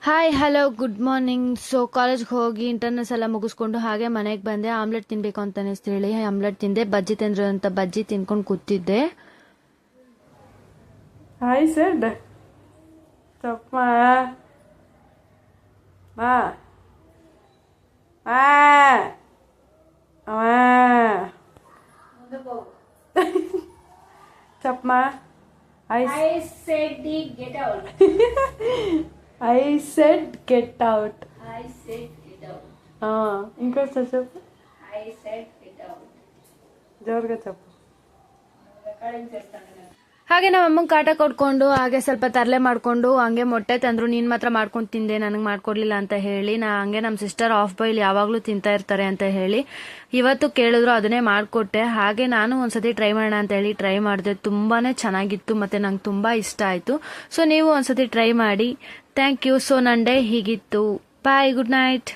Hi hello good morning. So ಕಾಲೇಜ್ಗೆ ಹೋಗಿ internals ಎಲ್ಲ ಮುಗಿಸ್ಕೊಂಡು ಹಾಗೆ ಮನೆಗೆ ಬಂದೆ. ಆಮ್ಲೆಟ್ ತಿನ್ಬೇಕು ಅಂತ ಅನಿಸ್ತು ಹೇಳಿ ಆಮ್ಲೆಟ್ ತಿಂದೆ. ಬಜ್ಜಿ ತಿಂದ್ರು ಅಂತ ಬಜ್ಜಿ ತಿನ್ಕೊಂಡು ಕೂತಿದ್ದೆ. ಹಾಯ್ ಸೆಡ್ ತಪ್ಪ ಮಾ ಚಪ್ಪ I said get out. I said get out. I said get out. ఇంకోటి చెప్పు. I said get out. ಜೋರ್గా చెప్పు. ಹಾಗೆ ನಮ್ಮ ಅಮ್ಮಂಗೆ ಕಾಟ ಕೊಟ್ಕೊಂಡು ಹಾಗೆ ಸ್ವಲ್ಪ ತರಲೆ ಮಾಡ್ಕೊಂಡು ಹಂಗೆ ಮೊಟ್ಟೆ ತಂದ್ರು. ನೀನ್ ಮಾತ್ರ ಮಾಡ್ಕೊಂಡು ತಿಂದೆ, ನನಗೆ ಮಾಡ್ಕೊಡ್ಲಿಲ್ಲ ಅಂತ ಹೇಳಿ. ಹಂಗೆ ನಮ್ಮ ಸಿಸ್ಟರ್ ಆಫ್ ಬಾಯ್ಲ್ ಯಾವಾಗ್ಲೂ ತಿಂತಾ ಇರ್ತಾರೆ ಅಂತ ಹೇಳಿ ಇವತ್ತು ಕೇಳಿದ್ರು, ಅದನ್ನೇ ಮಾಡ್ಕೊಟ್ಟೆ. ಹಾಗೆ ನಾನು ಒಂದ್ಸತಿ ಟ್ರೈ ಮಾಡೋಣ ಅಂತ ಹೇಳಿ ಟ್ರೈ ಮಾಡಿದೆ. ತುಂಬಾನೇ ಚೆನ್ನಾಗಿತ್ತು ಮತ್ತೆ ನಂಗೆ ತುಂಬಾ ಇಷ್ಟ ಆಯ್ತು. ಸೊ ನೀವು ಒಂದ್ಸತಿ ಟ್ರೈ ಮಾಡಿ. Thank you. ಸೊ ನನ್ನ ಡೇ ಹೀಗಿತ್ತು. Bye, good night.